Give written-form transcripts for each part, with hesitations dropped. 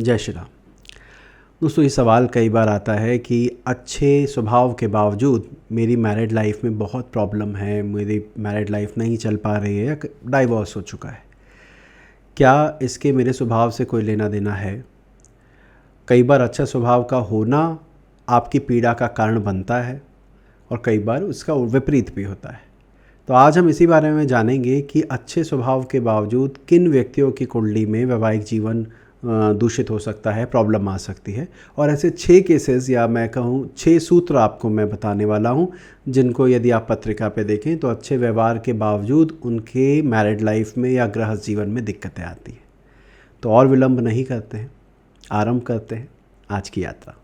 जय श्री राम। दोस्तों, ये सवाल कई बार आता है कि अच्छे स्वभाव के बावजूद मेरी मैरिड लाइफ में बहुत प्रॉब्लम है, मेरी मैरिड लाइफ नहीं चल पा रही है या डाइवोर्स हो चुका है। क्या इसके मेरे स्वभाव से कोई लेना देना है? कई बार अच्छा स्वभाव का होना आपकी पीड़ा का कारण बनता है और कई बार उसका विपरीत भी होता है। तो आज हम इसी बारे में जानेंगे कि अच्छे स्वभाव के बावजूद किन व्यक्तियों की कुंडली में वैवाहिक जीवन दूषित हो सकता है, प्रॉब्लम आ सकती है। और ऐसे 6 केसेस या मैं कहूँ 6 सूत्र आपको मैं बताने वाला हूँ, जिनको यदि आप पत्रिका पे देखें तो अच्छे व्यवहार के बावजूद उनके मैरिड लाइफ में या गृहस्थ जीवन में दिक्कतें आती हैं। तो और विलंब नहीं करते हैं, आरंभ करते हैं आज की यात्रा।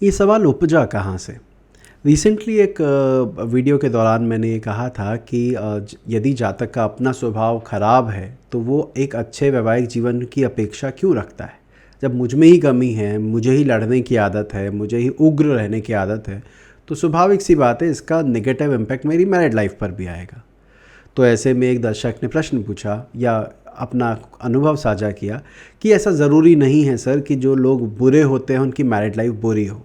ये सवाल उपजा कहाँ से? रिसेंटली एक वीडियो के दौरान मैंने ये कहा था कि यदि जातक का अपना स्वभाव खराब है तो वो एक अच्छे वैवाहिक जीवन की अपेक्षा क्यों रखता है। जब मुझ में ही कमी है, मुझे ही लड़ने की आदत है, मुझे ही उग्र रहने की आदत है, तो स्वाभाविक सी बात है इसका नेगेटिव इम्पैक्ट मेरी मैरिड लाइफ पर भी आएगा। तो ऐसे में एक दर्शक ने प्रश्न पूछा या अपना अनुभव साझा किया कि ऐसा ज़रूरी नहीं है सर कि जो लोग बुरे होते हैं उनकी मैरिड लाइफ बुरी हो।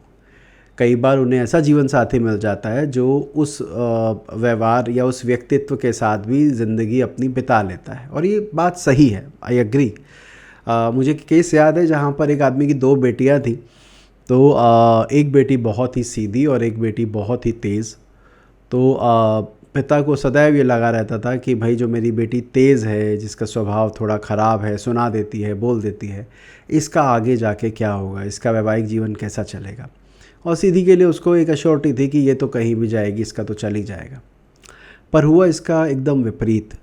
कई बार उन्हें ऐसा जीवन साथी मिल जाता है जो उस व्यवहार या उस व्यक्तित्व के साथ भी ज़िंदगी अपनी बिता लेता है, और ये बात सही है, आई एग्री। मुझे केस याद है जहाँ पर एक आदमी की 2 बेटियाँ थी। तो एक बेटी बहुत ही सीधी और एक बेटी बहुत ही तेज़। तो पिता को सदैव ये लगा रहता था कि भाई जो मेरी बेटी तेज़ है, जिसका स्वभाव थोड़ा ख़राब है, सुना देती है, बोल देती है, इसका आगे जाके क्या होगा, इसका वैवाहिक जीवन कैसा चलेगा। और सीधी के लिए उसको एक अश्योरिटी थी कि ये तो कहीं भी जाएगी, इसका तो चल ही जाएगा। पर हुआ इसका एकदम विपरीत।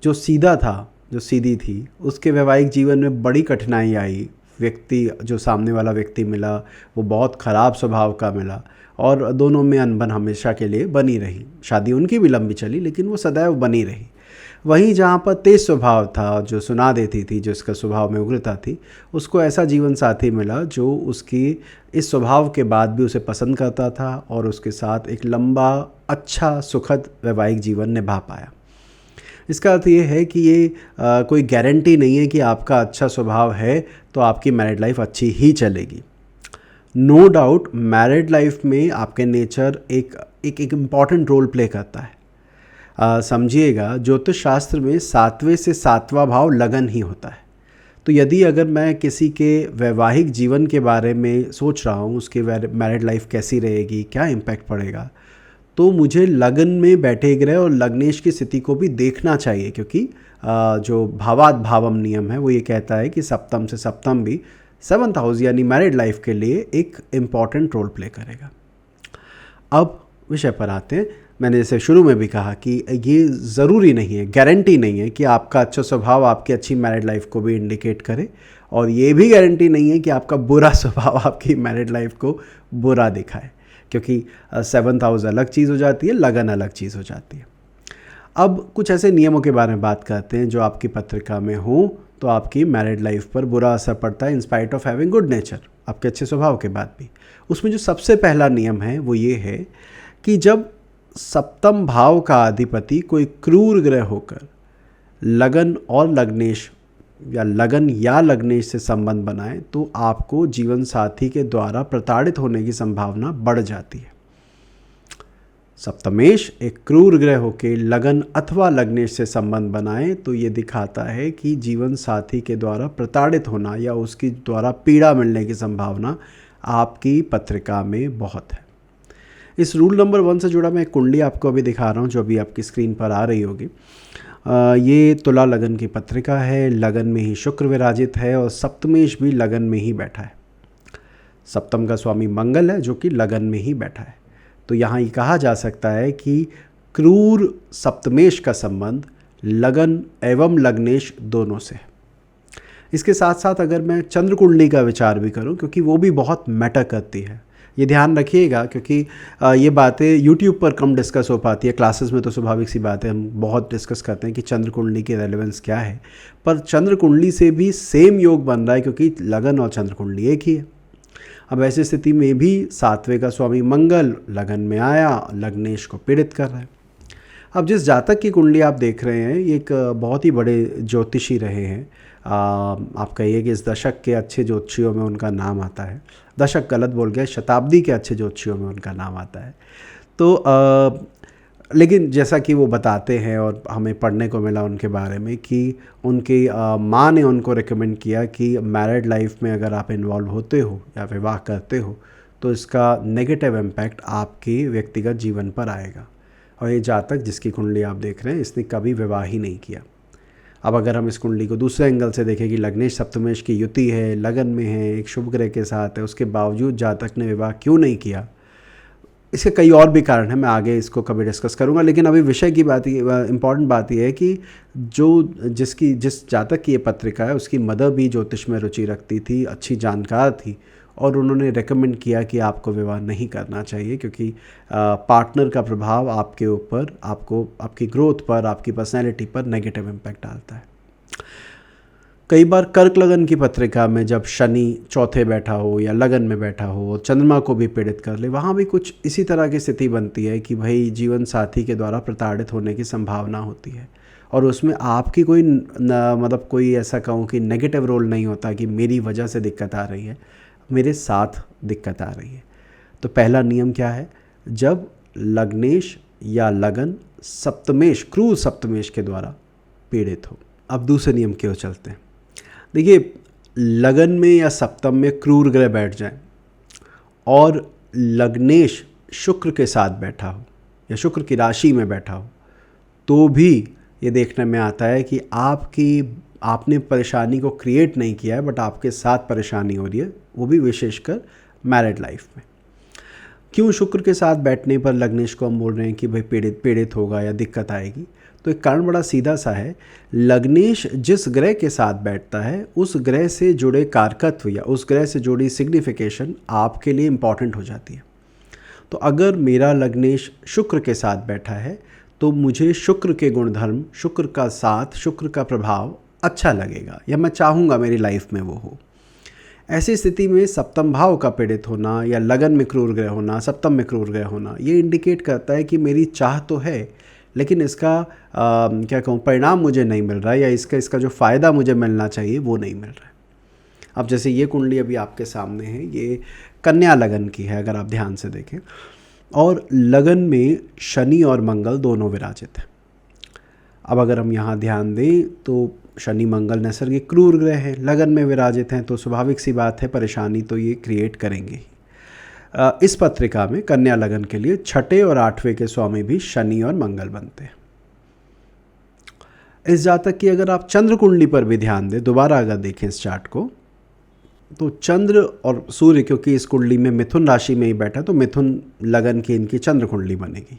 जो सीधा था, जो सीधी थी, उसके वैवाहिक जीवन में बड़ी कठिनाई आई। व्यक्ति जो सामने वाला व्यक्ति मिला वो बहुत ख़राब स्वभाव का मिला और दोनों में अनबन हमेशा के लिए बनी रही। शादी उनकी भी लंबी चली लेकिन वो सदैव बनी रही। वहीं जहाँ पर तेज़ स्वभाव था, जो सुना देती थी, जो इसका स्वभाव में उग्रता थी, उसको ऐसा जीवन साथी मिला जो उसकी इस स्वभाव के बाद भी उसे पसंद करता था और उसके साथ एक लंबा, अच्छा, सुखद वैवाहिक जीवन निभा पाया। इसका अर्थ ये है कि ये कोई गारंटी नहीं है कि आपका अच्छा स्वभाव है तो आपकी मैरिड लाइफ अच्छी ही चलेगी। नो डाउट मैरिड लाइफ में आपके नेचर एक इम्पॉर्टेंट रोल प्ले करता है। समझिएगा, ज्योतिष शास्त्र में 7वें से 7वां भाव लगन ही होता है। तो यदि अगर मैं किसी के वैवाहिक जीवन के बारे में सोच रहा हूँ, उसके मैरिड लाइफ कैसी रहेगी, क्या इम्पैक्ट पड़ेगा, तो मुझे लगन में बैठे ग्रह और लग्नेश की स्थिति को भी देखना चाहिए, क्योंकि जो भावाद भावम नियम है वो ये कहता है कि सप्तम से सप्तम भी 7th हाउस यानी मैरिड लाइफ के लिए एक इम्पॉर्टेंट रोल प्ले करेगा। अब विषय पर आते हैं। मैंने जैसे शुरू में भी कहा कि ये ज़रूरी नहीं है, गारंटी नहीं है कि आपका अच्छा स्वभाव आपकी अच्छी मैरिड लाइफ को भी इंडिकेट करे, और ये भी गारंटी नहीं है कि आपका बुरा स्वभाव आपकी मैरिड लाइफ को बुरा दिखाए, क्योंकि 7th हाउस अलग चीज़ हो जाती है, लगन अलग चीज़ हो जाती है। अब कुछ ऐसे नियमों के बारे में बात करते हैं जो आपकी पत्रिका में हो तो आपकी मैरिड लाइफ पर बुरा असर पड़ता है in spite of having good nature, आपके अच्छे स्वभाव के बाद भी। उसमें जो सबसे पहला नियम है वो ये है कि जब सप्तम भाव का अधिपति कोई क्रूर ग्रह होकर लगन और लग्नेश या लग्नेश से संबंध बनाए तो आपको जीवन साथी के द्वारा प्रताड़ित होने की संभावना बढ़ जाती है। सप्तमेश एक क्रूर ग्रह होकर लगन अथवा लग्नेश से संबंध बनाए तो ये दिखाता है कि जीवन साथी के द्वारा प्रताड़ित होना या उसकी द्वारा पीड़ा मिलने की संभावना आपकी पत्रिका में बहुत है। इस रूल नंबर 1 से जुड़ा मैं एक कुंडली आपको अभी दिखा रहा हूँ जो अभी आपकी स्क्रीन पर आ रही होगी। ये तुला लगन की पत्रिका है। लगन में ही शुक्र विराजित है और सप्तमेश भी लगन में ही बैठा है। सप्तम का स्वामी मंगल है जो कि लगन में ही बैठा है। तो यहाँ ये कहा जा सकता है कि क्रूर सप्तमेश का संबंध लगन एवं लग्नेश दोनों से है। इसके साथ साथ अगर मैं चंद्र कुंडली का विचार भी करूं, क्योंकि वो भी बहुत मैटर करती है, ये ध्यान रखिएगा, क्योंकि ये बातें यूट्यूब पर कम डिस्कस हो पाती है। क्लासेस में तो स्वाभाविक सी बात है, हम बहुत डिस्कस करते हैं कि चंद्र कुंडली की रेलेवेंस क्या है, पर चंद्र कुंडली से भी सेम योग बन रहा है, क्योंकि लगन और चंद्र कुंडली एक ही है। अब ऐसी स्थिति में भी 7वें का स्वामी मंगल लगन में आया, लग्नेश को पीड़ित कर रहा है। अब जिस जातक की कुंडली आप देख रहे हैं, ये एक बहुत ही बड़े ज्योतिषी रहे हैं। आप कहिए कि इस दशक के अच्छे ज्योतिषियों में उनका नाम आता है। दशक गलत बोल गया, शताब्दी के अच्छे ज्योतिषियों में उनका नाम आता है। तो लेकिन जैसा कि वो बताते हैं और हमें पढ़ने को मिला उनके बारे में कि उनकी माँ ने उनको रिकमेंड किया कि मैरिड लाइफ में अगर आप इन्वॉल्व होते हो या विवाह करते हो तो इसका नेगेटिव इम्पैक्ट आपके व्यक्तिगत जीवन पर आएगा। और ये जातक जिसकी कुंडली आप देख रहे हैं, इसने कभी विवाह ही नहीं किया। अब अगर हम इस कुंडली को दूसरे एंगल से देखें कि लग्नेश सप्तमेश की युति है, लगन में है, एक शुभ ग्रह के साथ है, उसके बावजूद जातक ने विवाह क्यों नहीं किया, इसके कई और भी कारण हैं, मैं आगे इसको कभी डिस्कस करूंगा। लेकिन अभी विषय की बात, इम्पॉर्टेंट बात यह है कि जिस जातक की ये पत्रिका है, उसकी मदर भी ज्योतिष में रुचि रखती थी, अच्छी जानकार थी, और उन्होंने रेकमेंड किया कि आपको विवाह नहीं करना चाहिए, क्योंकि पार्टनर का प्रभाव आपके ऊपर, आपकी ग्रोथ पर, आपकी पर्सनैलिटी पर नेगेटिव इम्पैक्ट डालता है। कई बार कर्क लगन की पत्रिका में जब शनि चौथे बैठा हो या लगन में बैठा हो, चंद्रमा को भी पीड़ित कर ले, वहाँ भी कुछ इसी तरह की स्थिति बनती है कि भाई जीवन साथी के द्वारा प्रताड़ित होने की संभावना होती है, और उसमें आपकी मतलब कोई ऐसा कहूँ कि नेगेटिव रोल नहीं होता कि मेरी वजह से दिक्कत आ रही है, मेरे साथ दिक्कत आ रही है। तो पहला नियम क्या है, जब लग्नेश या लगन सप्तमेश, क्रूर सप्तमेश के द्वारा पीड़ित हो। अब दूसरे नियम की ओर चलते हैं। देखिए, लगन में या सप्तम में क्रूर ग्रह बैठ जाए और लग्नेश शुक्र के साथ बैठा हो या शुक्र की राशि में बैठा हो, तो भी ये देखने में आता है कि आपने परेशानी को क्रिएट नहीं किया है, बट आपके साथ परेशानी हो रही है, वो भी विशेषकर मैरिड लाइफ में। क्यों शुक्र के साथ बैठने पर लग्नेश को हम बोल रहे हैं कि भाई पीड़ित होगा या दिक्कत आएगी? तो एक कारण बड़ा सीधा सा है, लग्नेश जिस ग्रह के साथ बैठता है, उस ग्रह से जुड़े कारकत्व या उस ग्रह से जुड़ी सिग्निफिकेशन आपके लिए इम्पॉर्टेंट हो जाती है। तो अगर मेरा लग्नेश शुक्र के साथ बैठा है, तो मुझे शुक्र के गुणधर्म, शुक्र का साथ, शुक्र का प्रभाव अच्छा लगेगा, या मैं चाहूँगा मेरी लाइफ में वो हो। ऐसी स्थिति में सप्तम भाव का पीड़ित होना या लगन में क्रूर ग्रह होना, सप्तम में क्रूर ग्रह होना, ये इंडिकेट करता है कि मेरी चाह तो है, लेकिन इसका क्या कहूँ, परिणाम मुझे नहीं मिल रहा है, या इसका जो फ़ायदा मुझे मिलना चाहिए वो नहीं मिल रहा है। अब जैसे ये कुंडली अभी आपके सामने है, ये कन्या लगन की है, अगर आप ध्यान से देखें, और लगन में शनि और मंगल दोनों विराजित हैं। अब अगर हम यहाँ ध्यान दें तो शनि मंगल नैसर्गिक क्रूर ग्रह हैं, लगन में विराजित हैं, तो स्वाभाविक सी बात है, परेशानी तो ये क्रिएट करेंगे ही। इस पत्रिका में कन्या लगन के लिए 6ठे और 8वें के स्वामी भी शनि और मंगल बनते हैं। इस जातक की अगर आप चंद्र कुंडली पर भी ध्यान दें, दोबारा अगर देखें इस चार्ट को, तो चंद्र और सूर्य, क्योंकि इस कुंडली में मिथुन राशि में ही बैठा, तो मिथुन लगन की इनकी चंद्र कुंडली बनेगी।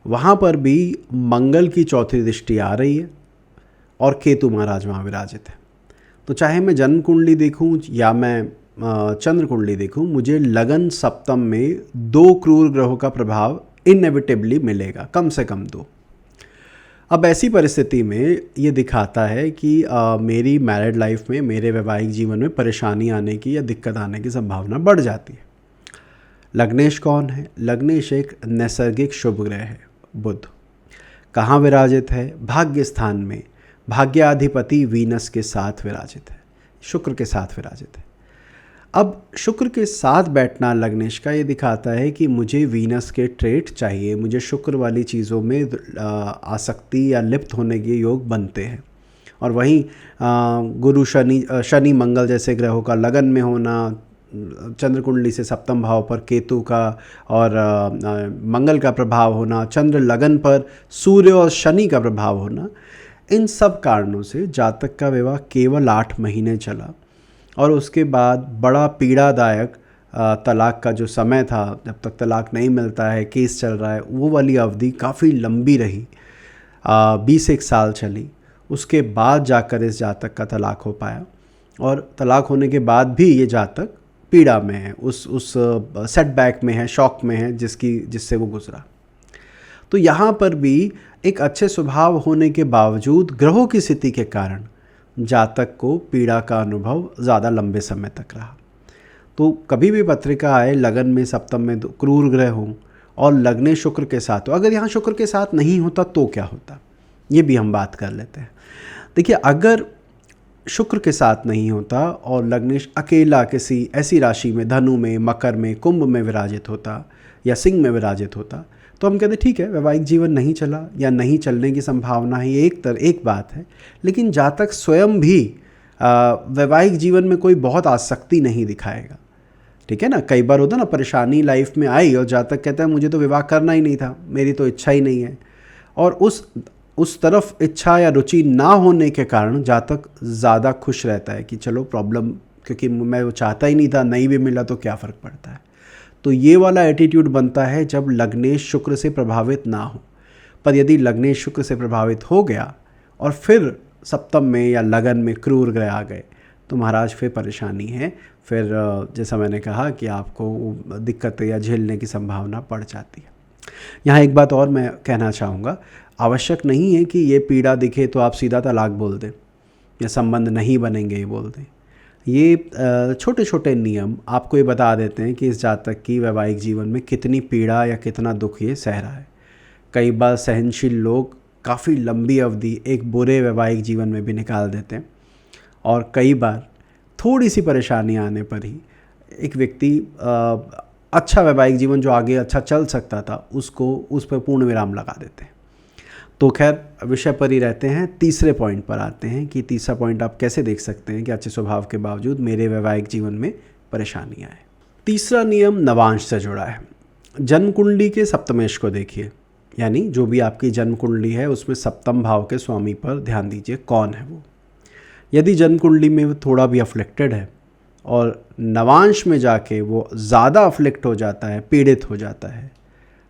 वहाँ पर भी मंगल की चौथी दृष्टि आ रही है और केतु महाराज वहाँ विराजित है। तो चाहे मैं जन्म कुंडली देखूँ या मैं चंद्र कुंडली देखूँ, मुझे लगन सप्तम में 2 क्रूर ग्रहों का प्रभाव इनएविटेबली मिलेगा, कम से कम 2। अब ऐसी परिस्थिति में ये दिखाता है कि मेरी मैरिड लाइफ में, मेरे वैवाहिक जीवन में परेशानी आने की या दिक्कत आने की संभावना बढ़ जाती है। लग्नेश कौन है? लग्नेश एक नैसर्गिक शुभ ग्रह है, बुध। कहाँ विराजित है? भाग्य स्थान में। भाग्याधिपति वीनस के साथ विराजित है, शुक्र के साथ विराजित है। अब शुक्र के साथ बैठना लग्नेश का ये दिखाता है कि मुझे वीनस के ट्रेट चाहिए, मुझे शुक्र वाली चीज़ों में आसक्ति या लिप्त होने के योग बनते हैं। और वहीं गुरु शनि मंगल जैसे ग्रहों का लगन में होना, चंद्र कुंडली से सप्तम भाव पर केतु का और मंगल का प्रभाव होना, चंद्र लगन पर सूर्य और शनि का प्रभाव होना, इन सब कारणों से जातक का विवाह केवल 8 महीने चला, और उसके बाद बड़ा पीड़ादायक तलाक का जो समय था, जब तक तलाक नहीं मिलता है, केस चल रहा है, वो वाली अवधि काफ़ी लंबी रही, 20 साल चली। उसके बाद जाकर इस जातक का तलाक हो पाया, और तलाक होने के बाद भी ये जातक पीड़ा में है, उस सेटबैक में है, शॉक में है जिससे वो गुजरा। तो यहाँ पर भी एक अच्छे स्वभाव होने के बावजूद ग्रहों की स्थिति के कारण जातक को पीड़ा का अनुभव ज़्यादा लंबे समय तक रहा। तो कभी भी पत्रिका आए लगन में सप्तम में क्रूर ग्रह हो और लग्ने शुक्र के साथ हो, अगर यहाँ शुक्र के साथ नहीं होता तो क्या होता, ये भी हम बात कर लेते हैं। देखिए, अगर शुक्र के साथ नहीं होता और लग्नेश अकेला किसी ऐसी राशि में, धनु में, मकर में, कुंभ में विराजित होता या सिंह में विराजित होता, तो हम कहते ठीक है, वैवाहिक जीवन नहीं चला या नहीं चलने की संभावना है, ये एक बात है। लेकिन जातक स्वयं भी वैवाहिक जीवन में कोई बहुत आसक्ति नहीं दिखाएगा, ठीक है ना। कई बार होता ना, परेशानी लाइफ में आई और जातक कहता है मुझे तो विवाह करना ही नहीं था, मेरी तो इच्छा ही नहीं है, और उस तरफ इच्छा या रुचि ना होने के कारण जातक ज़्यादा खुश रहता है कि चलो प्रॉब्लम, क्योंकि मैं वो चाहता ही नहीं था, नहीं भी मिला तो क्या फ़र्क पड़ता है। तो ये वाला एटीट्यूड बनता है जब लग्नेश शुक्र से प्रभावित ना हो। पर यदि लग्नेश शुक्र से प्रभावित हो गया और फिर सप्तम में या लगन में क्रूर ग्रह आ गए तो महाराज फिर परेशानी है, फिर जैसा मैंने कहा कि आपको दिक्कतें या झेलने की संभावना बढ़ जाती है। यहाँ एक बात और मैं कहना चाहूँगा, आवश्यक नहीं है कि ये पीड़ा दिखे तो आप सीधा तलाक बोल दें या संबंध नहीं बनेंगे ये बोल दें। ये छोटे छोटे नियम आपको ये बता देते हैं कि इस जातक की वैवाहिक जीवन में कितनी पीड़ा या कितना दुख ये सह रहा है। कई बार सहनशील लोग काफ़ी लंबी अवधि एक बुरे वैवाहिक जीवन में भी निकाल देते हैं, और कई बार थोड़ी सी परेशानी आने पर ही एक व्यक्ति अच्छा वैवाहिक जीवन जो आगे अच्छा चल सकता था उस पर पूर्ण विराम लगा देते हैं। तो खैर, विषय पर ही रहते हैं, तीसरे पॉइंट पर आते हैं कि तीसरा पॉइंट आप कैसे देख सकते हैं कि अच्छे स्वभाव के बावजूद मेरे वैवाहिक जीवन में परेशानियाँ हैं। तीसरा नियम नवांश से जुड़ा है। जन्म कुंडली के सप्तमेश को देखिए, यानी जो भी आपकी जन्म कुंडली है उसमें सप्तम भाव के स्वामी पर ध्यान दीजिए, कौन है वो। यदि जन्म कुंडली में वो थोड़ा भी अफ्लिक्टेड है और नवांश में जाके वो ज़्यादा अफ्लिक्ट हो जाता है, पीड़ित हो जाता है,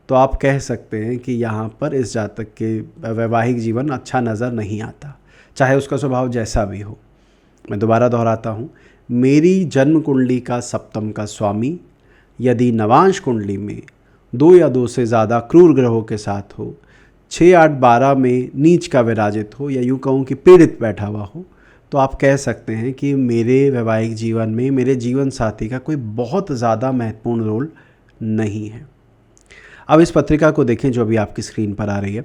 तो आप कह सकते हैं कि यहाँ पर इस जातक के वैवाहिक जीवन अच्छा नज़र नहीं आता, चाहे उसका स्वभाव जैसा भी हो। मैं दोबारा दोहराता हूँ, मेरी जन्म कुंडली का सप्तम का स्वामी यदि नवांश कुंडली में 2 या 2 से ज़्यादा क्रूर ग्रहों के साथ हो, 6, 8, 12 में नीच का विराजित हो, या यूँ कहूँ कि पीड़ित बैठा हुआ हो, तो आप कह सकते हैं कि मेरे वैवाहिक जीवन में मेरे जीवन साथी का कोई बहुत ज़्यादा महत्वपूर्ण रोल नहीं है। अब इस पत्रिका को देखें जो अभी आपकी स्क्रीन पर आ रही है।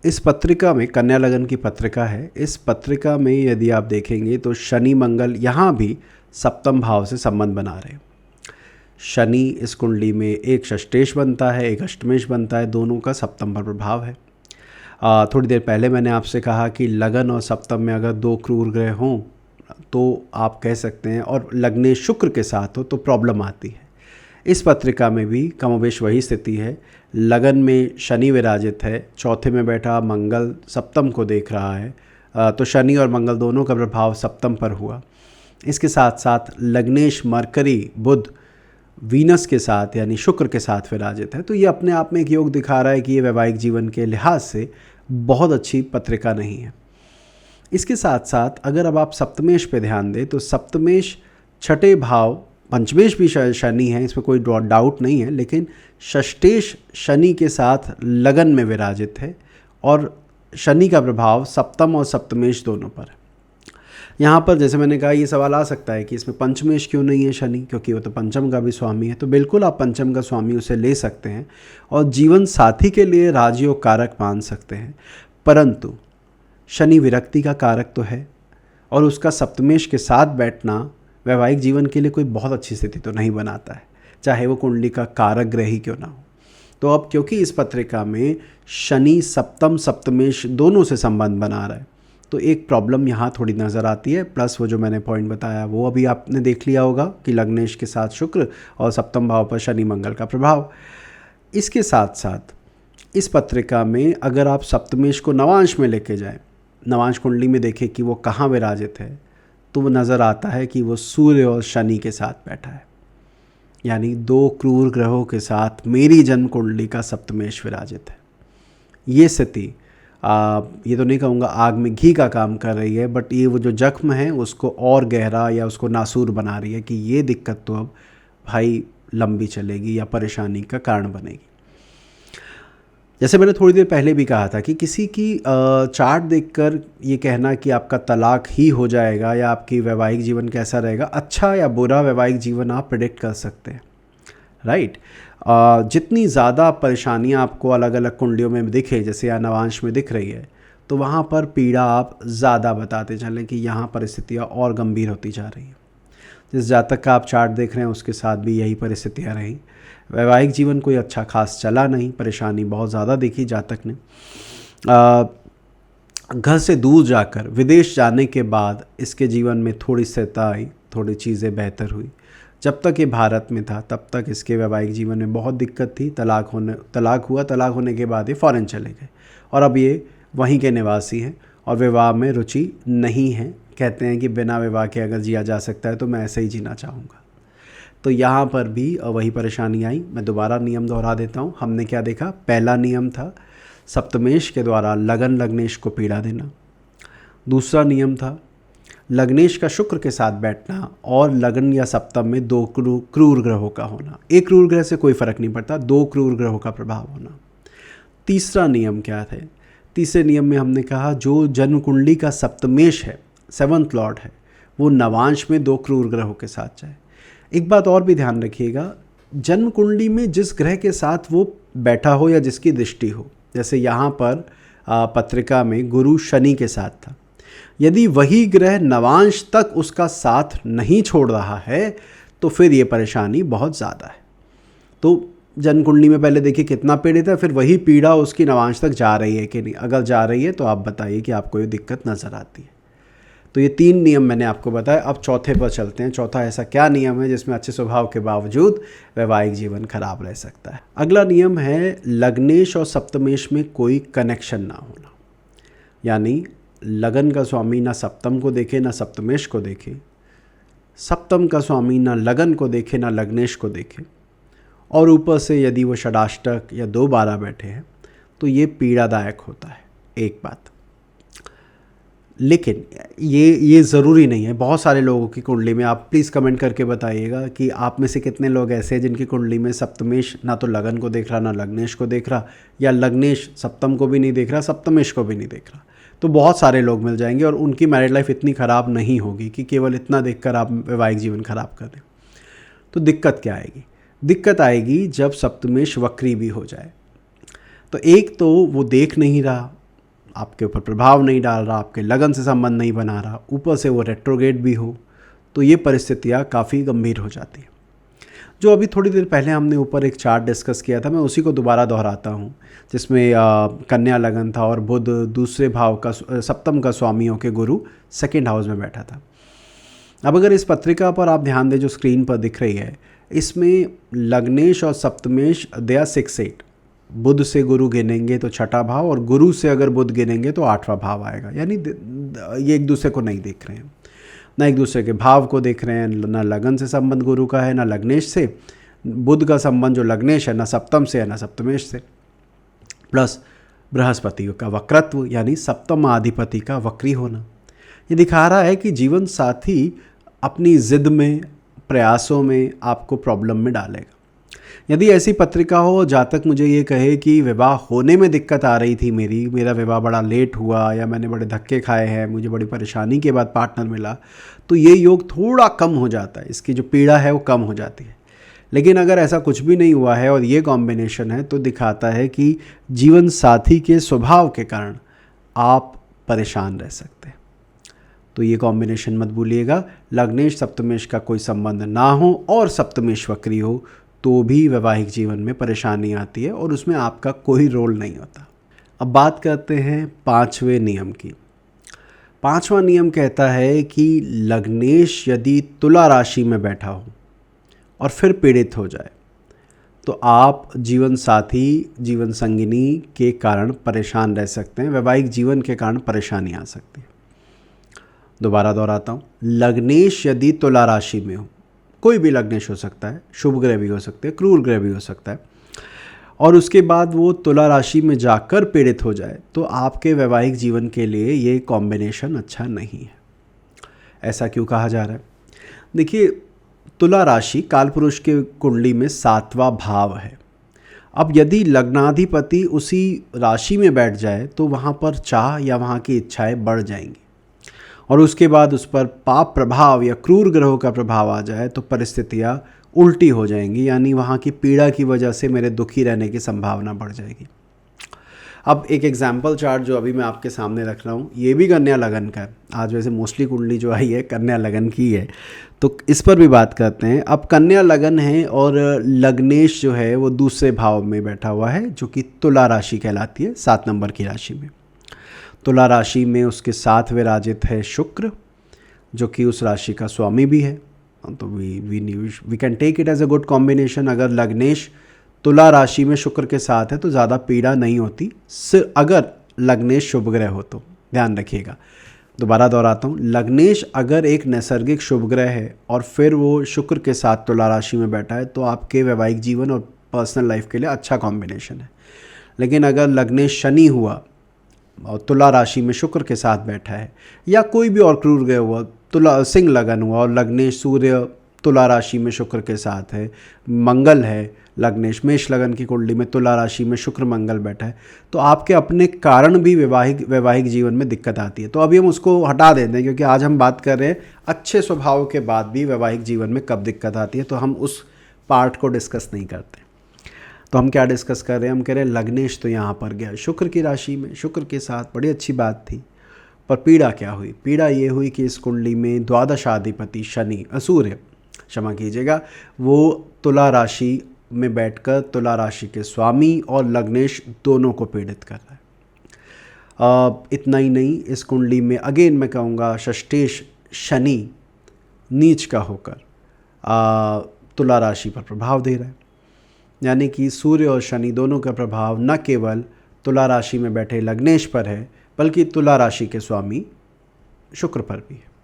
इस पत्रिका में कन्या लगन की पत्रिका है। इस पत्रिका में यदि आप देखेंगे तो शनि मंगल यहाँ भी सप्तम भाव से संबंध बना रहे हैं। शनि इस कुंडली में एक षष्ठेश बनता है, एक अष्टमेश बनता है, दोनों का सप्तम पर प्रभाव है। थोड़ी देर पहले मैंने आपसे कहा कि लगन और सप्तम में अगर 2 क्रूर ग्रह हों तो आप कह सकते हैं, और लग्ने शुक्र के साथ हो तो प्रॉब्लम आती है। इस पत्रिका में भी कमोबेश वही स्थिति है। लगन में शनि विराजित है, चौथे में बैठा मंगल सप्तम को देख रहा है, तो शनि और मंगल दोनों का प्रभाव सप्तम पर हुआ। इसके साथ साथ लग्नेश मरकरी बुध वीनस के साथ यानी शुक्र के साथ विराजित है। तो ये अपने आप में एक योग दिखा रहा है कि ये वैवाहिक जीवन के लिहाज से बहुत अच्छी पत्रिका नहीं है। इसके साथ साथ अगर अब आप सप्तमेश पे ध्यान दें तो सप्तमेश छठे भाव, पंचमेश भी शनि है, इसमें कोई डाउट नहीं है, लेकिन षष्ठेश शनि के साथ लगन में विराजित है और शनि का प्रभाव सप्तम और सप्तमेश दोनों पर है। यहाँ पर जैसे मैंने कहा ये सवाल आ सकता है कि इसमें पंचमेश क्यों नहीं है शनि, क्योंकि वो तो पंचम का भी स्वामी है। तो बिल्कुल आप पंचम का स्वामी उसे ले सकते हैं और जीवन साथी के लिए राजयोग कारक मान सकते हैं, परंतु शनि विरक्ति का कारक तो है और उसका सप्तमेश के साथ बैठना वैवाहिक जीवन के लिए कोई बहुत अच्छी स्थिति तो नहीं बनाता है, चाहे वो कुंडली का कारक ग्रह ही क्यों ना हो। तो अब क्योंकि इस पत्रिका में शनि सप्तम सप्तमेश दोनों से संबंध बना रहा है, तो एक प्रॉब्लम यहाँ थोड़ी नज़र आती है। प्लस वो जो मैंने पॉइंट बताया वो अभी आपने देख लिया होगा कि लग्नेश के साथ शुक्र और सप्तम भाव पर शनि मंगल का प्रभाव। इसके साथ साथ इस पत्रिका में अगर आप सप्तमेश को नवांश में लेके जाएं, नवांश कुंडली में देखें कि वो कहाँ विराजित है, तो वो नज़र आता है कि वो सूर्य और शनि के साथ बैठा है, यानी 2 क्रूर ग्रहों के साथ मेरी जन्म कुंडली का सप्तमेश विराजित है। ये स्थिति ये तो नहीं कहूँगा आग में घी का काम कर रही है, बट ये वो जो जख्म है उसको और गहरा या उसको नासूर बना रही है कि ये दिक्कत तो अब भाई लंबी चलेगी या परेशानी का कारण बनेगी। जैसे मैंने थोड़ी देर पहले भी कहा था कि किसी की चार्ट देखकर ये कहना कि आपका तलाक ही हो जाएगा या आपकी वैवाहिक जीवन कैसा रहेगा, अच्छा या बुरा वैवाहिक जीवन आप प्रेडिक्ट कर सकते हैं, राइट। जितनी ज़्यादा परेशानियां आपको अलग अलग कुंडलियों में दिखे, जैसे या नवांश में दिख रही है, तो वहाँ पर पीड़ा आप ज़्यादा बताते चलें कि यहाँ परिस्थितियाँ और गंभीर होती जा रही हैं। जिस जातक का आप चार्ट देख रहे हैं उसके साथ भी यही परिस्थितियाँ रहीं। वैवाहिक जीवन कोई अच्छा खास चला नहीं, परेशानी बहुत ज़्यादा देखी जातक ने। घर से दूर जाकर विदेश जाने के बाद इसके जीवन में थोड़ी स्थिरता आई, थोड़ी चीज़ें बेहतर हुई। जब तक ये भारत में था तब तक इसके वैवाहिक जीवन में बहुत दिक्कत थी। तलाक हुआ, तलाक होने के बाद ये फ़ॉरेन चले गए और अब ये वहीं के निवासी हैं और विवाह में रुचि नहीं है। कहते हैं कि बिना विवाह के अगर जिया जा सकता है तो मैं ऐसे ही जीना चाहूँगा। तो यहाँ पर भी वही परेशानी आई। मैं दोबारा नियम दोहरा देता हूँ। हमने क्या देखा? पहला नियम था सप्तमेश के द्वारा लगन लग्नेश को पीड़ा देना। दूसरा नियम था लग्नेश का शुक्र के साथ बैठना और लगन या सप्तम में दो क्रूर ग्रहों का होना। एक क्रूर ग्रह से कोई फर्क नहीं पड़ता, दो क्रूर ग्रहों का प्रभाव होना। तीसरा नियम क्या थे? तीसरे नियम में हमने कहा जो जन्म कुंडली का सप्तमेश है, सेवंथ लॉर्ड है, वो नवांश में दो क्रूर ग्रहों के साथ जाए। एक बात और भी ध्यान रखिएगा, जन्म कुंडली में जिस ग्रह के साथ वो बैठा हो या जिसकी दृष्टि हो, जैसे यहाँ पर पत्रिका में गुरु शनि के साथ था, यदि वही ग्रह नवांश तक उसका साथ नहीं छोड़ रहा है तो फिर ये परेशानी बहुत ज़्यादा है। तो जन्म कुंडली में पहले देखिए कितना पीड़ित है, फिर वही पीड़ा उसकी नवांश तक जा रही है कि नहीं। अगर जा रही है तो आप बताइए कि आपको ये दिक्कत नज़र आती है। तो ये 3 नियम मैंने आपको बताया। अब चौथे पर चलते हैं। चौथा ऐसा क्या नियम है जिसमें अच्छे स्वभाव के बावजूद वैवाहिक जीवन खराब रह सकता है? अगला नियम है लग्नेश और सप्तमेश में कोई कनेक्शन ना होना। यानी लगन का स्वामी ना सप्तम को देखे ना सप्तमेश को देखे, सप्तम का स्वामी ना लगन को देखे ना लग्नेश को देखे, और ऊपर से यदि वो षडाष्टक या 2-12 बैठे हैं तो ये पीड़ादायक होता है। एक बात, लेकिन ये ज़रूरी नहीं है। बहुत सारे लोगों की कुंडली में, आप प्लीज़ कमेंट करके बताइएगा कि आप में से कितने लोग ऐसे हैं जिनकी कुंडली में सप्तमेश ना तो लगन को देख रहा ना लग्नेश को देख रहा, या लग्नेश सप्तम को भी नहीं देख रहा, सप्तमेश को भी नहीं देख रहा। तो बहुत सारे लोग मिल जाएंगे और उनकी मैरिड लाइफ इतनी ख़राब नहीं होगी कि केवल इतना देखकर आप वैवाहिक जीवन खराब कर दें। तो दिक्कत क्या आएगी? दिक्कत आएगी जब सप्तमेश वक्री भी हो जाए। तो एक तो वो देख नहीं रहा, आपके ऊपर प्रभाव नहीं डाल रहा, आपके लगन से संबंध नहीं बना रहा, ऊपर से वो रेट्रोग्रेड भी हो, तो ये परिस्थितियाँ काफ़ी गंभीर हो जाती हैं। जो अभी थोड़ी देर पहले हमने ऊपर एक चार्ट डिस्कस किया था, मैं उसी को दोबारा दोहराता हूँ, जिसमें कन्या लगन था और बुध दूसरे भाव का, सप्तम का स्वामी होकर गुरु सेकेंड हाउस में बैठा था। अब अगर इस पत्रिका पर आप ध्यान दें जो स्क्रीन पर दिख रही है, इसमें लग्नेश और सप्तमेश दया 6-8, बुध से गुरु गिनेंगे तो छठा भाव और गुरु से अगर बुध गिनेंगे तो 8वां भाव आएगा। यानी ये एक दूसरे को नहीं देख रहे हैं, ना एक दूसरे के भाव को देख रहे हैं, ना लगन से संबंध गुरु का है ना लग्नेश से, बुध का संबंध जो लग्नेश है ना सप्तम से है ना सप्तमेश से, प्लस बृहस्पति का वक्रत्व यानी सप्तमाधिपति का वक्री होना। ये दिखा रहा है कि जीवन साथी अपनी ज़िद में, प्रयासों में आपको प्रॉब्लम में डालेगा। यदि ऐसी पत्रिका हो, जातक मुझे ये कहे कि विवाह होने में दिक्कत आ रही थी, मेरा विवाह बड़ा लेट हुआ या मैंने बड़े धक्के खाए हैं, मुझे बड़ी परेशानी के बाद पार्टनर मिला, तो ये योग थोड़ा कम हो जाता है, इसकी जो पीड़ा है वो कम हो जाती है। लेकिन अगर ऐसा कुछ भी नहीं हुआ है और ये कॉम्बिनेशन है तो दिखाता है कि जीवन साथी के स्वभाव के कारण आप परेशान रह सकते हैं। तो ये कॉम्बिनेशन मत भूलिएगा। लग्नेश सप्तमेश का कोई संबंध ना हो और सप्तमेश वक्री हो तो भी वैवाहिक जीवन में परेशानी आती है और उसमें आपका कोई रोल नहीं होता। अब बात करते हैं 5वें नियम की। 5वां नियम कहता है कि लग्नेश यदि तुला राशि में बैठा हो और फिर पीड़ित हो जाए तो आप जीवन साथी, जीवन संगिनी के कारण परेशान रह सकते हैं, वैवाहिक जीवन के कारण परेशानी आ सकती है। दोबारा दोहराता हूँ, लग्नेश यदि तुला राशि में हो, कोई भी लग्नेश हो सकता है, शुभ ग्रह भी हो सकते हैं, क्रूर ग्रह भी हो सकता है, और उसके बाद वो तुला राशि में जाकर पीड़ित हो जाए तो आपके वैवाहिक जीवन के लिए ये कॉम्बिनेशन अच्छा नहीं है। ऐसा क्यों कहा जा रहा है? देखिए, तुला राशि कालपुरुष के कुंडली में 7वां भाव है। अब यदि लग्नाधिपति उसी राशि में बैठ जाए तो वहाँ पर चाह या वहाँ की इच्छाएं बढ़ जाएंगी, और उसके बाद उस पर पाप प्रभाव या क्रूर ग्रहों का प्रभाव आ जाए तो परिस्थितियाँ उल्टी हो जाएंगी, यानी वहाँ की पीड़ा की वजह से मेरे दुखी रहने की संभावना बढ़ जाएगी। अब एक एग्जाम्पल चार्ट जो अभी मैं आपके सामने रख रहा हूँ, ये भी कन्या लगन का है। आज वैसे मोस्टली कुंडली जो आई है कन्या लगन की है, तो इस पर भी बात करते हैं। अब कन्या लगन है और लग्नेश जो है वो दूसरे भाव में बैठा हुआ है, जो कि तुला राशि कहलाती है, 7 नंबर की राशि में। तुला राशि में उसके साथ विराजित है शुक्र, जो कि उस राशि का स्वामी भी है। तो we can take it as a good combination. अगर लग्नेश तुला राशि में शुक्र के साथ है तो ज़्यादा पीड़ा नहीं होती, सिर्फ अगर लग्नेश शुभ ग्रह हो तो। ध्यान रखिएगा, दोबारा दोहराता हूँ, लग्नेश अगर एक नैसर्गिक शुभ ग्रह है और फिर वो शुक्र के साथ तुला राशि में बैठा है तो आपके वैवाहिक जीवन और पर्सनल लाइफ के लिए अच्छा कॉम्बिनेशन है। लेकिन अगर लग्नेश शनि हुआ और तुला राशि में शुक्र के साथ बैठा है, या कोई भी और क्रूर ग्रह हुआ, तुला सिंह लगन हुआ और लग्नेश सूर्य तुला राशि में शुक्र के साथ है, मंगल है, लग्नेश मेष लगन की कुंडली में तुला राशि में शुक्र मंगल बैठा है, तो आपके अपने कारण भी वैवाहिक जीवन में दिक्कत आती है। तो अभी हम उसको हटा देते हैं, क्योंकि आज हम बात कर रहे हैं अच्छे स्वभाव के बाद भी वैवाहिक जीवन में कब दिक्कत आती है, तो हम उस पार्ट को डिस्कस नहीं करते। तो हम क्या डिस्कस कर रहे हैं? हम कह रहे हैं लग्नेश तो यहाँ पर गया शुक्र की राशि में, शुक्र के साथ, बड़ी अच्छी बात थी, पर पीड़ा क्या हुई? पीड़ा ये हुई कि इस कुंडली में द्वादशाधिपति शनि, सूर्य, क्षमा कीजिएगा, वो तुला राशि में बैठकर तुला राशि के स्वामी और लग्नेश दोनों को पीड़ित कर रहा है। इतना ही नहीं, इस कुंडली में अगेन मैं कहूँगा षष्ठेश शनि नीच का होकर तुला राशि पर प्रभाव दे रहा है। यानी कि सूर्य और शनि दोनों का प्रभाव न केवल तुला राशि में बैठे लग्नेश पर है, बल्कि तुला राशि के स्वामी शुक्र पर भी है।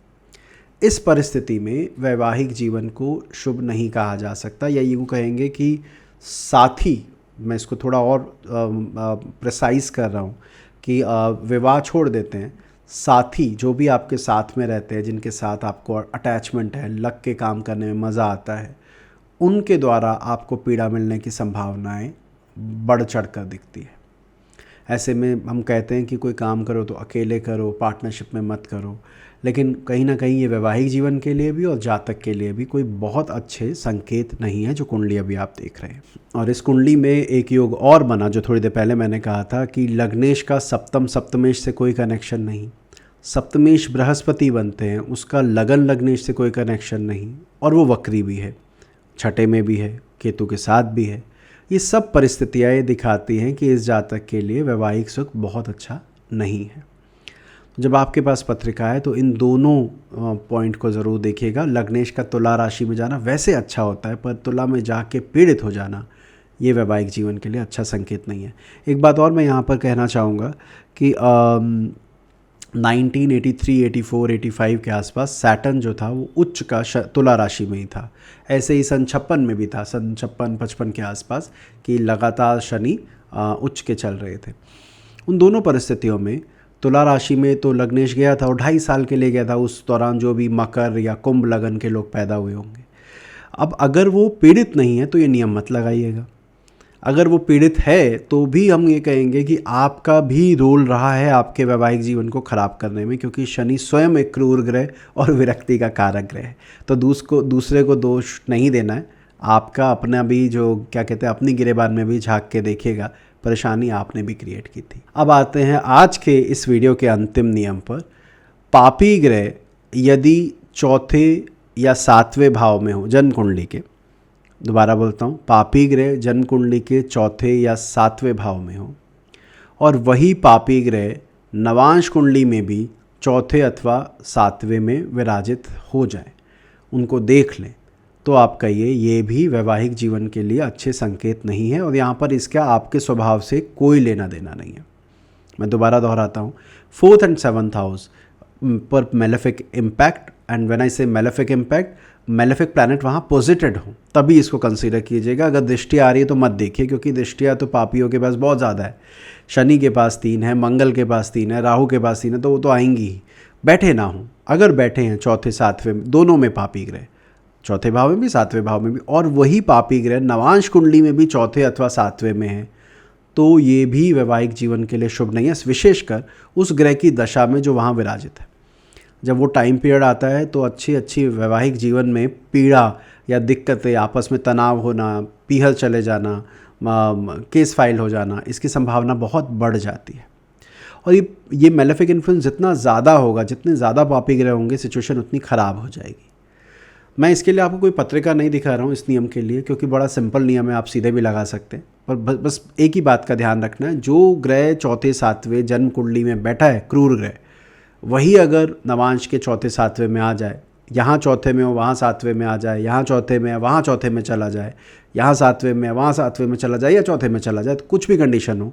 इस परिस्थिति में वैवाहिक जीवन को शुभ नहीं कहा जा सकता, या यूँ कहेंगे कि साथी, मैं इसको थोड़ा और प्रिसाइज कर रहा हूँ कि विवाह छोड़ देते हैं, साथी जो भी आपके साथ में रहते हैं, जिनके साथ आपको अटैचमेंट है, लग के काम करने में मज़ा आता है, उनके द्वारा आपको पीड़ा मिलने की संभावनाएं बढ़ चढ़ कर दिखती है। ऐसे में हम कहते हैं कि कोई काम करो तो अकेले करो, पार्टनरशिप में मत करो, लेकिन कहीं ना कहीं ये वैवाहिक जीवन के लिए भी और जातक के लिए भी कोई बहुत अच्छे संकेत नहीं है जो कुंडली अभी आप देख रहे हैं। और इस कुंडली में एक योग और बना, जो थोड़ी देर पहले मैंने कहा था कि लग्नेश का सप्तमेश से कोई कनेक्शन नहीं, सप्तमेश बृहस्पति बनते हैं, उसका लगन लग्नेश से कोई कनेक्शन नहीं, और वो वक्री भी है, छठे में भी है, केतु के साथ भी है। ये सब परिस्थितियाँ दिखाती हैं कि इस जातक के लिए वैवाहिक सुख बहुत अच्छा नहीं है। जब आपके पास पत्रिका है तो इन दोनों पॉइंट को ज़रूर देखिएगा। लग्नेश का तुला राशि में जाना वैसे अच्छा होता है, पर तुला में जाके पीड़ित हो जाना ये वैवाहिक जीवन के लिए अच्छा संकेत नहीं है। एक बात और मैं यहाँ पर कहना चाहूँगा कि 1983, 84, 85 के आसपास सैटर्न जो था वो उच्च का तुला राशि में ही था। ऐसे ही सन 56 में भी था, सन 56-55 के आसपास, कि लगातार शनि उच्च के चल रहे थे। उन दोनों परिस्थितियों में तुला राशि में तो लग्नेश गया था और 2.5 साल के लिए गया था। उस दौरान जो भी मकर या कुंभ लगन के लोग पैदा हुए होंगे। अब अगर वो पीड़ित नहीं है तो ये नियम मत लगाइएगा। अगर वो पीड़ित है तो भी हम ये कहेंगे कि आपका भी रोल रहा है आपके वैवाहिक जीवन को ख़राब करने में, क्योंकि शनि स्वयं एक क्रूर ग्रह और विरक्ति का कारक ग्रह है। तो दूसरे को दोष नहीं देना है, आपका अपना भी जो क्या कहते हैं अपनी गिरेबान में भी झांक के देखिएगा, परेशानी आपने भी क्रिएट की थी। अब आते हैं आज के इस वीडियो के अंतिम नियम पर। पापी ग्रह यदि चौथे या 7वें भाव में हो जन्म कुंडली के, दोबारा बोलता हूँ, पापी ग्रह जन्म कुंडली के चौथे या 7वें भाव में हो, और वही पापी ग्रह नवांश कुंडली में भी चौथे अथवा 7वें में विराजित हो जाए, उनको देख लें, तो आप कहिए ये भी वैवाहिक जीवन के लिए अच्छे संकेत नहीं है, और यहाँ पर इसका आपके स्वभाव से कोई लेना देना नहीं है। मैं दोबारा दोहराता हूँ, 4th and 7th हाउस पर malefic impact, and when I से मेलेफिक इम्पैक्ट, मेलेफिक प्लैनेट वहाँ पोजिटेड हो, तभी इसको कंसीडर कीजिएगा। अगर दृष्टि आ रही है तो मत देखिए, क्योंकि दृष्टियाँ तो पापियों के पास बहुत ज़्यादा है। शनि के पास 3 है, मंगल के पास 3 है, राहु के पास 3 है, तो वो तो आएंगी ही। बैठे ना हों, अगर बैठे हैं चौथे सातवें दोनों में पापी ग्रह, चौथे भाव में भी सातवें भाव में भी, और वही पापी ग्रह नवांश कुंडली में भी चौथे अथवा सातवें में है, तो ये भी वैवाहिक जीवन के लिए शुभ नहीं है, विशेषकर उस ग्रह की दशा में जो वहाँ विराजित है। जब वो टाइम पीरियड आता है तो अच्छी वैवाहिक जीवन में पीड़ा या दिक्कतें, आपस में तनाव होना, पीहल चले जाना, केस फाइल हो जाना, इसकी संभावना बहुत बढ़ जाती है। और ये मेलेफिक इन्फ्लुएंस जितना ज़्यादा होगा, जितने ज़्यादा पापी ग्रह होंगे, सिचुएशन उतनी ख़राब हो जाएगी। मैं इसके लिए आपको कोई पत्रिका नहीं दिखा रहा हूँ इस नियम के लिए, क्योंकि बड़ा सिंपल नियम है, आप सीधे भी लगा सकते हैं। पर बस एक ही बात का ध्यान रखना है, जो ग्रह चौथे सातवें जन्म कुंडली में बैठा है, क्रूर ग्रह, वही अगर नवांश के चौथे सातवें में आ जाए, यहाँ चौथे में हो वहाँ सातवें में आ जाए, यहाँ चौथे में है वहाँ चौथे में चला जाए, यहाँ सातवें में है वहाँ सातवें में चला जाए, या चौथे में चला जाए, तो कुछ भी कंडीशन हो,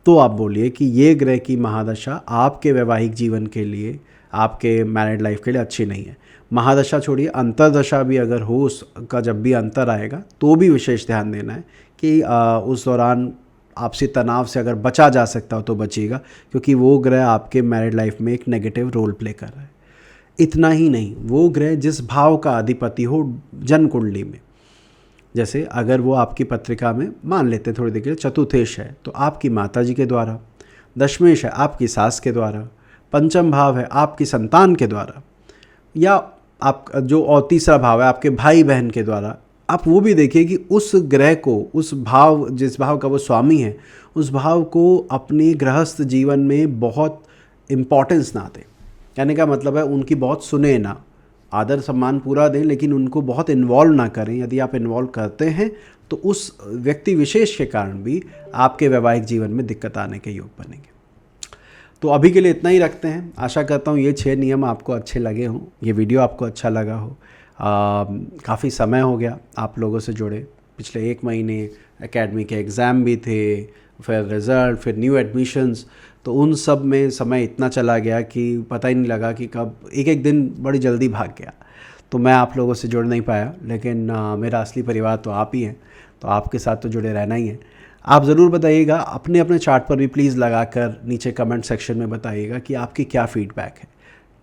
तो आप बोलिए कि ये ग्रह की महादशा आपके वैवाहिक जीवन के लिए, आपके मैरिड लाइफ के लिए अच्छी नहीं है। महादशा छोड़िए, अंतरदशा भी अगर हो, उसका जब भी अंतर आएगा तो भी विशेष ध्यान देना है कि उस दौरान आपसी तनाव से अगर बचा जा सकता हो तो बचिएगा, क्योंकि वो ग्रह आपके मैरिड लाइफ में एक नेगेटिव रोल प्ले कर रहा है। इतना ही नहीं, वो ग्रह जिस भाव का अधिपति हो जन्म कुंडली में, जैसे अगर वो आपकी पत्रिका में मान लेते हैं थोड़ी देर के लिए चतुर्थेश है, तो आपकी माता जी के द्वारा, दशमेश है आपकी सास के द्वारा, पंचम भाव है आपकी संतान के द्वारा, या आप जो और तीसरा भाव है आपके भाई बहन के द्वारा, आप वो भी देखिए कि उस ग्रह को, उस भाव, जिस भाव का वो स्वामी है, उस भाव को अपने गृहस्थ जीवन में बहुत इम्पोर्टेंस ना दें। कहने का मतलब है उनकी बहुत सुने ना, आदर सम्मान पूरा दें, लेकिन उनको बहुत इन्वॉल्व ना करें। यदि आप इन्वॉल्व करते हैं तो उस व्यक्ति विशेष के कारण भी आपके वैवाहिक जीवन में दिक्कत आने के योग बनेंगे। तो अभी के लिए इतना ही रखते हैं। आशा करता हूँ ये 6 नियम आपको अच्छे लगे हों, ये वीडियो आपको अच्छा लगा हो। काफ़ी समय हो गया आप लोगों से जुड़े, पिछले 1 महीने एकेडमी के एग्ज़ाम भी थे, फिर रिज़ल्ट, फिर न्यू एडमिशन्स, तो उन सब में समय इतना चला गया कि पता ही नहीं लगा कि कब एक दिन बड़ी जल्दी भाग गया। तो मैं आप लोगों से जुड़ नहीं पाया, लेकिन मेरा असली परिवार तो आप ही हैं, तो आपके साथ तो जुड़े रहना ही है। आप ज़रूर बताइएगा, अपने अपने चार्ट पर भी प्लीज़ लगाकर नीचे कमेंट सेक्शन में बताइएगा कि आपकी क्या फ़ीडबैक है,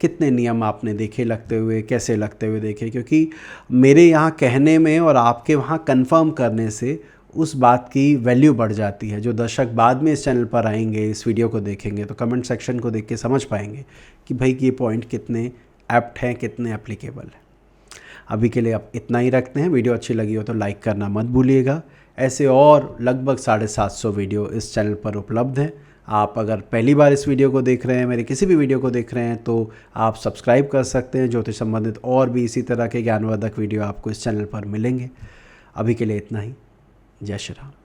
कितने नियम आपने देखे लगते हुए, कैसे लगते हुए देखे, क्योंकि मेरे यहाँ कहने में और आपके वहाँ कंफर्म करने से उस बात की वैल्यू बढ़ जाती है। जो दर्शक बाद में इस चैनल पर आएंगे, इस वीडियो को देखेंगे, तो कमेंट सेक्शन को देख के समझ पाएंगे कि भाई ये पॉइंट कितने एप्ट हैं, कितने एप्लीकेबल हैं। अभी के लिए आप इतना ही रखते हैं। वीडियो अच्छी लगी हो तो लाइक करना मत भूलिएगा। ऐसे और लगभग 750 वीडियो इस चैनल पर उपलब्ध हैं। आप अगर पहली बार इस वीडियो को देख रहे हैं, मेरे किसी भी वीडियो को देख रहे हैं, तो आप सब्सक्राइब कर सकते हैं। ज्योतिष संबंधित और भी इसी तरह के ज्ञानवर्धक वीडियो आपको इस चैनल पर मिलेंगे। अभी के लिए इतना ही। जय श्री राम।